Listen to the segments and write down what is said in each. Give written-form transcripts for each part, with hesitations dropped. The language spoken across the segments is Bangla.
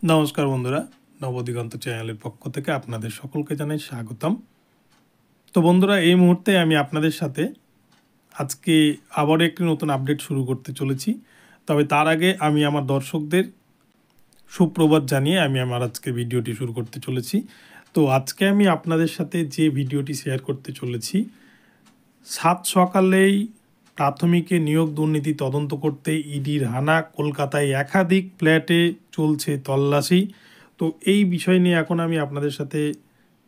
নমস্কার বন্ধুরা, নবদিগন্ত চ্যানেলের পক্ষ থেকে আপনাদের সকলকে জানাই স্বাগতম। তো বন্ধুরা, এই মুহূর্তে আমি আপনাদের সাথে আজকে আবারও একটি নতুন আপডেট শুরু করতে চলেছি। তবে তার আগে আমি আমার দর্শকদের সুপ্রভাত জানিয়ে আমি আমার আজকের ভিডিওটি শুরু করতে চলেছি। তো আজকে আমি আপনাদের সাথে যে ভিডিওটি শেয়ার করতে চলেছি, সাত সকালেই প্রাথমিকে নিয়োগ দুর্নীতি তদন্ত করতে ইডির হানা, কলকাতায় একাধিক ফ্ল্যাটে চলছে তল্লাশি। তো এই বিষয় নিয়ে এখন আমি আপনাদের সাথে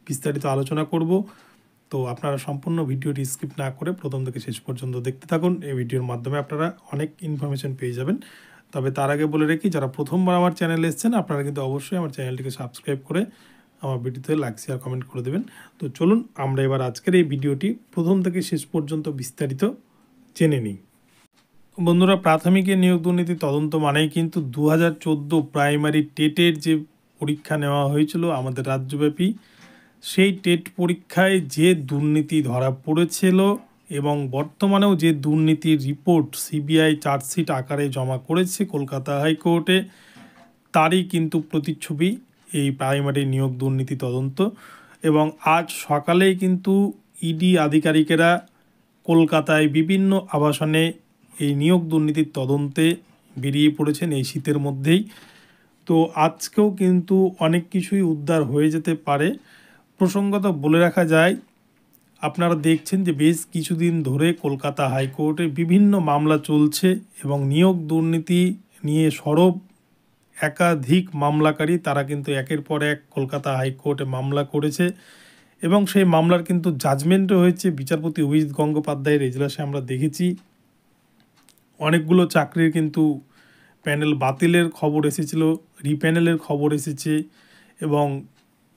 বিস্তারিত আলোচনা করব। তো আপনারা সম্পূর্ণ ভিডিওটি স্কিপ না করে প্রথম থেকে শেষ পর্যন্ত দেখতে থাকুন। এই ভিডিওর মাধ্যমে আপনারা অনেক ইনফরমেশন পেয়ে যাবেন। তবে তার আগে বলে রেখি, যারা প্রথমবার আমার চ্যানেলে এসেছেন আপনারা কিন্তু অবশ্যই আমার চ্যানেলটিকে সাবস্ক্রাইব করে আমার ভিডিওতে লাইক শেয়ার কমেন্ট করে দেবেন। তো চলুন আমরা এবার আজকের এই ভিডিওটি প্রথম থেকে শেষ পর্যন্ত বিস্তারিত জেনে নিই। বন্ধুরা, প্রাথমিকের নিয়োগ দুর্নীতি তদন্ত মানেই কিন্তু 2014 প্রাইমারি টেটের যে পরীক্ষা নেওয়া হয়েছিল আমাদের রাজ্যব্যাপী, সেই টেট পরীক্ষায় যে দুর্নীতি ধরা পড়েছিল এবং বর্তমানেও যে দুর্নীতির রিপোর্ট সিবিআই চার্জশিট আকারে জমা করেছে কলকাতা হাইকোর্টে, তারই কিন্তু প্রতিচ্ছবি এই প্রাইমারি নিয়োগ দুর্নীতি তদন্ত। এবং আজ সকালেই কিন্তু ইডি আধিকারিকেরা কলকাতায় বিভিন্ন আবাসনে এই নিয়োগ দুর্নীতির তদন্তে বেরিয়ে পড়েছেন এই শীতের মধ্যেই। তো আজকেও কিন্তু অনেক কিছুই উদ্ধার হয়ে যেতে পারে। প্রসঙ্গত বলে রাখা যায়, আপনারা দেখছেন যে বেশ কিছুদিন ধরে কলকাতা হাইকোর্টে বিভিন্ন মামলা চলছে এবং নিয়োগ দুর্নীতি নিয়ে সরব একাধিক মামলাকারী তারা কিন্তু একের পর এক কলকাতা হাইকোর্টে মামলা করেছে এবং সেই মামলার কিন্তু জাজমেন্টও হয়েছে। বিচারপতি অভিজিৎ গঙ্গোপাধ্যায়ের এজলাসে আমরা দেখেছি অনেকগুলো চাকরির কিন্তু প্যানেল বাতিলের খবর এসেছিল, রিপ্যানেলের খবর এসেছে এবং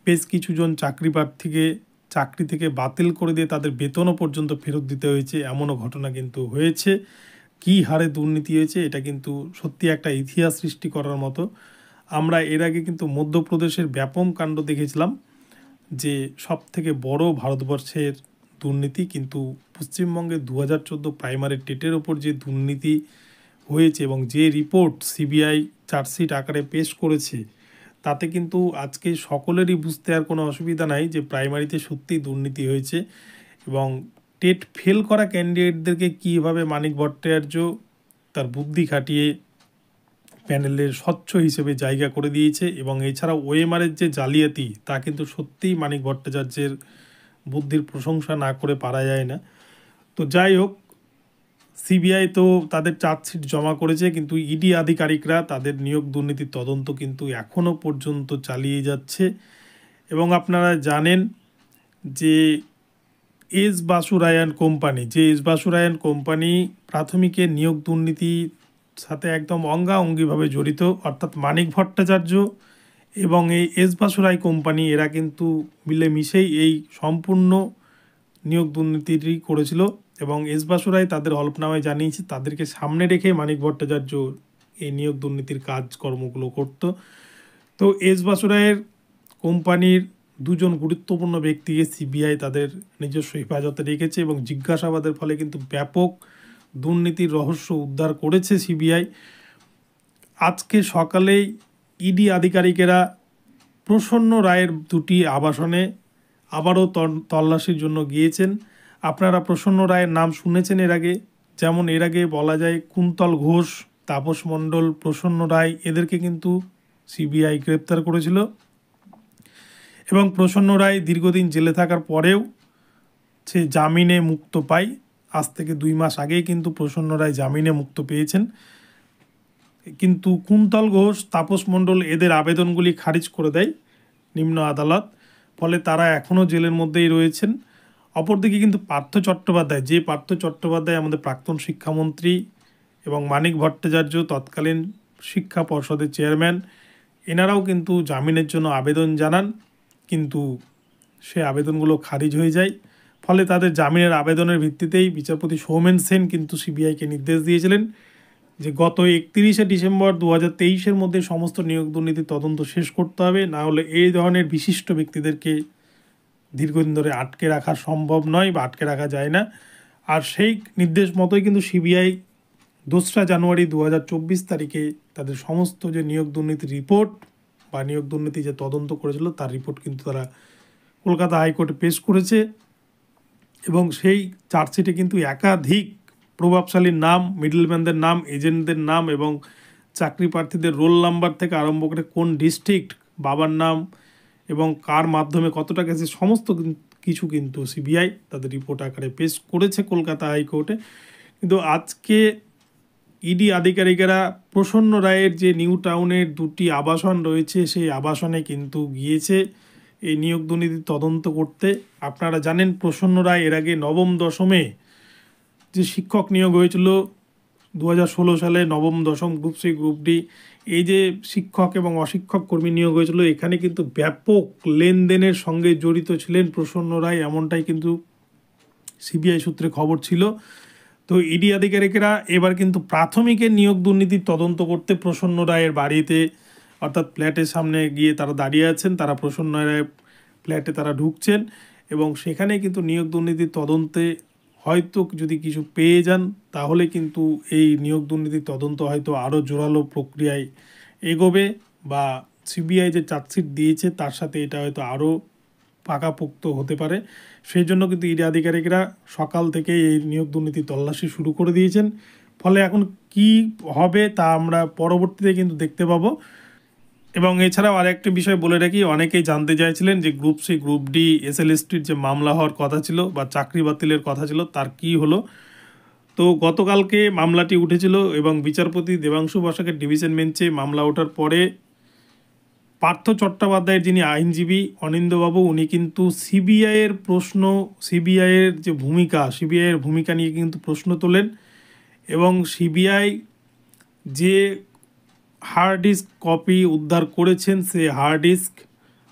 বেশ কিছুজন চাকরি প্রার্থীকে চাকরি থেকে বাতিল করে দিয়ে তাদের বেতনও পর্যন্ত ফেরত দিতে হয়েছে, এমনও ঘটনা কিন্তু হয়েছে। কী হারে দুর্নীতি হয়েছে এটা কিন্তু সত্যি একটা ইতিহাস সৃষ্টি করার মতো। আমরা এর আগে কিন্তু মধ্যপ্রদেশের ব্যাপক কাণ্ড দেখেছিলাম যে সব থেকে বড় ভারতবর্ষের দুর্নীতি, কিন্তু পশ্চিমবঙ্গে 2014 প্রাইমারি টেটের ওপর যে দুর্নীতি হয়েছে এবং যে রিপোর্ট সিবিআই চার্জশিট আকারে পেশ করেছে, তাতে কিন্তু আজকে সকলেরই বুঝতে আর কোনো অসুবিধা নাই যে প্রাইমারিতে সত্যিই দুর্নীতি হয়েছে। এবং টেট ফেল করা ক্যান্ডিডেটদেরকে কীভাবে মানিক ভট্টাচার্য তার বুদ্ধি খাটিয়ে প্যানেলের স্বচ্ছ হিসেবে জায়গা করে দিয়েছে এবং এছাড়াও ওএমআরের যে জালিয়াতি, তা কিন্তু সত্যিই মানিক ভট্টাচার্যের বুদ্ধির প্রশংসা না করে পারা যায় না। তো যাই হোক, সিবিআই তো তাদের চার্জশিট জমা করেছে, কিন্তু ইডি আধিকারিকরা তাদের নিয়োগ দুর্নীতির তদন্ত কিন্তু এখনও পর্যন্ত চালিয়ে যাচ্ছে। এবং আপনারা জানেন যে এস বাসুরায়ান কোম্পানি প্রাথমিকের নিয়োগ দুর্নীতির সাথে একদম অঙ্গাঅঙ্গিভাবে জড়িত, অর্থাৎ মানিক ভট্টাচার্য এবং এই এস বাসুরাই কোম্পানি এরা কিন্তু মিলেমিশেই এই সম্পূর্ণ নিয়োগ দুর্নীতিটি করেছিল। এবং এস বাসুরাই তাদের হলফনামায় জানিয়েছে তাদেরকে সামনে রেখে মানিক ভট্টাচার্য এই নিয়োগ দুর্নীতির কাজকর্মগুলো করত। তো এস বাসুরাইয়ের কোম্পানির দুজন গুরুত্বপূর্ণ ব্যক্তিকে সিবিআই তাদের নিজস্ব হেফাজতে রেখেছে এবং জিজ্ঞাসাবাদের ফলে কিন্তু ব্যাপক দুর্নীতির রহস্য উদ্ধার করেছে সিবিআই। আজকে সকালেই ইডি আধিকারিকেরা প্রসন্ন রায়ের দুটি আবাসনে আবারও তল্লাশির জন্য গিয়েছেন। আপনারা প্রসন্ন রায়ের নাম শুনেছেন এর আগে, যেমন এর আগে বলা যায় কুন্তল ঘোষ, তাপস মণ্ডল, প্রসন্ন রায়, এদেরকে কিন্তু সিবিআই গ্রেপ্তার করেছিল এবং প্রসন্ন রায় দীর্ঘদিন জেলে থাকার পরেও সে জামিনে মুক্ত পায়। আজ থেকে 2 মাস আগেই কিন্তু প্রসন্ন রায় জামিনে মুক্ত পেয়েছেন, কিন্তু কুন্তল ঘোষ, তাপস মণ্ডল এদের আবেদনগুলি খারিজ করে দেয় নিম্ন আদালত, ফলে তারা এখনও জেলের মধ্যেই রয়েছেন। অপরদিকে কিন্তু পার্থ চট্টোপাধ্যায় আমাদের প্রাক্তন শিক্ষামন্ত্রী এবং মানিক ভট্টাচার্য তৎকালীন শিক্ষা পর্ষদের চেয়ারম্যান, এনারাও কিন্তু জামিনের জন্য আবেদন জানান, কিন্তু সে আবেদনগুলো খারিজ হয়ে যায়। ফলে তাদের জামিনের আবেদনের ভিত্তিতেই বিচারপতি সৌমেন সেন কিন্তু সিবিআইকে নির্দেশ দিয়েছিলেন যে গত 31শে ডিসেম্বর 2023-এর মধ্যে সমস্ত নিয়োগ দুর্নীতির তদন্ত শেষ করতে হবে, না হলে এই ধরনের বিশিষ্ট ব্যক্তিদেরকে দীর্ঘদিন ধরে আটকে রাখা সম্ভব নয় বা আটকে রাখা যায় না। আর সেই নির্দেশ মতোই কিন্তু সিবিআই 2রা জানুয়ারি 2024 তারিখে তাদের সমস্ত যে নিয়োগ দুর্নীতির রিপোর্ট বা নিয়োগ দুর্নীতি যে তদন্ত করেছিল তার রিপোর্ট কিন্তু তারা কলকাতা হাইকোর্টে পেশ করেছে। এবং সেই চার্জশিটে কিন্তু একাধিক প্রভাবশালীর নাম, মিডলম্যানদের নাম, এজেন্টদের নাম এবং চাকরি প্রার্থীদের রোল নাম্বার থেকে আরম্ভ করে কোন ডিস্ট্রিক্ট, বাবার নাম এবং কার মাধ্যমে কতটা গেছে সমস্ত কিছু কিন্তু সিবিআই তাদের রিপোর্ট আকারে পেশ করেছে কলকাতা হাইকোর্টে। কিন্তু আজকে ইডি আধিকারিকেরা প্রসন্ন রায়ের যে নিউ টাউনের 2টি আবাসন রয়েছে সেই আবাসনে কিন্তু গিয়েছে এই নিয়োগ দুর্নীতি তদন্ত করতে। আপনারা জানেন প্রসন্ন রায় এর আগে নবম দশমে যে শিক্ষক নিয়োগ হয়েছিল 2016 সালে, নবম দশম গ্রুপ সি গ্রুপ ডি, এই যে শিক্ষক এবং অশিক্ষক কর্মী নিয়োগ হয়েছিল এখানে কিন্তু ব্যাপক লেনদেনের সঙ্গে জড়িত ছিলেন প্রসন্ন রায়, এমনটাই কিন্তু সিবিআই সূত্রে খবর ছিল। তো ইডি আধিকারিকেরা এবার কিন্তু প্রাথমিকের নিয়োগ দুর্নীতির তদন্ত করতে প্রসন্ন রায়ের বাড়িতে অর্থাৎ ফ্ল্যাটের সামনে গিয়ে তারা দাঁড়িয়ে আছেন। তারা প্রসন্ন রায়ের ফ্ল্যাটে তারা ঢুকছেন এবং সেখানে কিন্তু নিয়োগ দুর্নীতির তদন্তে হয়তো যদি কিছু পেয়ে যান তাহলে কিন্তু এই নিয়োগ দুর্নীতির তদন্ত হয়তো আরও জোরালো প্রক্রিয়ায় এগোবে, বা সিবিআই যে চার্জশিট দিয়েছে তার সাথে এটা হয়তো আরও পাকাপোক্ত হতে পারে। সেই জন্য কিন্তু ইডি আধিকারিকরা সকাল থেকে এই নিয়োগ দুর্নীতি তল্লাশি শুরু করে দিয়েছেন। ফলে এখন কি হবে তা আমরা পরবর্তীতে কিন্তু দেখতে পাবো। এবং এছাড়াও আরেকটি বিষয় বলে রাখি, অনেকেই জানতে চাইছিলেন যে গ্রুপ সি গ্রুপ ডি এসএলএসটির যে মামলা হওয়ার কথা ছিল বা চাকরি বাতিলের কথা ছিল তার কি হলো। তো গতকালকে মামলাটি উঠেছিল এবং বিচারপতি দেবাংশু বসাকের ডিভিশন বেঞ্চে মামলা ওঠার পরে পার্থ চট্টোপাধ্যায়ের যিনি আইনজীবী অনিন্দবাবু উনি কিন্তু সিবিআইয়ের যে সিবিআইয়ের ভূমিকা নিয়ে কিন্তু প্রশ্ন তোলেন। এবং সিবিআই যে হার্ড ডিস্ক কপি উদ্ধার করেছেন সে হার্ড ডিস্ক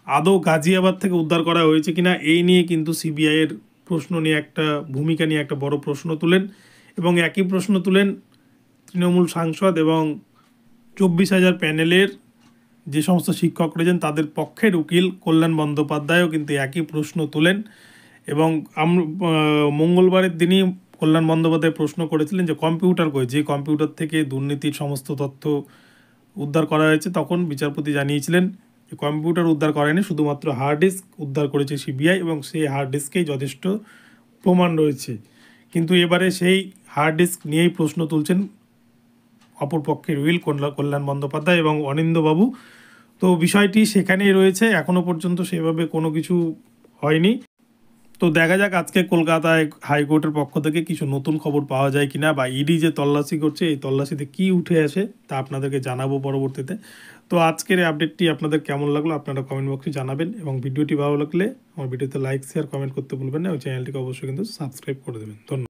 আদৌ গাজিয়াবাদ থেকে উদ্ধার করা হয়েছে কিনা এই নিয়ে কিন্তু সিবিআইয়ের ভূমিকা নিয়ে একটা বড় প্রশ্ন তুলেন। এবং একই প্রশ্ন তুলেন তৃণমূল সাংসদ এবং 24,000 প্যানেলের যে সমস্ত শিক্ষক রয়েছেন তাদের পক্ষের উকিল কল্যাণ বন্দ্যোপাধ্যায়ও কিন্তু একই প্রশ্ন তোলেন। এবং মঙ্গলবারের দিনই কল্যাণ বন্দ্যোপাধ্যায় প্রশ্ন করেছিলেন যে যে কম্পিউটার থেকে দুর্নীতির সমস্ত তথ্য উদ্ধার করা হয়েছে, তখন বিচারপতি জানিয়েছিলেন যে কম্পিউটার উদ্ধার করেনি, শুধুমাত্র হার্ড ডিস্ক উদ্ধার করেছে সিবিআই এবং সেই হার্ড ডিস্কেই যথেষ্ট প্রমাণ রয়েছে। কিন্তু এবারে সেই হার্ড ডিস্ক নিয়েই প্রশ্ন তুলছেন অপরপক্ষের উইল কল্যাণ বন্দ্যোপাধ্যায় এবং অনিন্দবাবু। তো বিষয়টি সেখানেই রয়েছে, এখনও পর্যন্ত সেভাবে কোনো কিছু হয়নি। তো দেখা যাক আজকে কলকাতায় হাইকোর্টের পক্ষ থেকে কিছু নতুন খবর পাওয়া যায় কিনা, বা ইডি যে তল্লাশি করছে এই তল্লাশিতে কি উঠে আসে তা আপনাদেরকে জানাবো পরবর্তীতে। তো আজকের এই আপডেটটি আপনাদের কেমন লাগলো আপনারা কমেন্ট বক্সে জানাবেন, এবং ভিডিওটি ভালো লাগলে আমার ভিডিওতে লাইক শেয়ার কমেন্ট করতে ভুলবেন না, এবং চ্যানেলটিকে অবশ্যই কিন্তু সাবস্ক্রাইব করে দেবেন। ধন্যবাদ।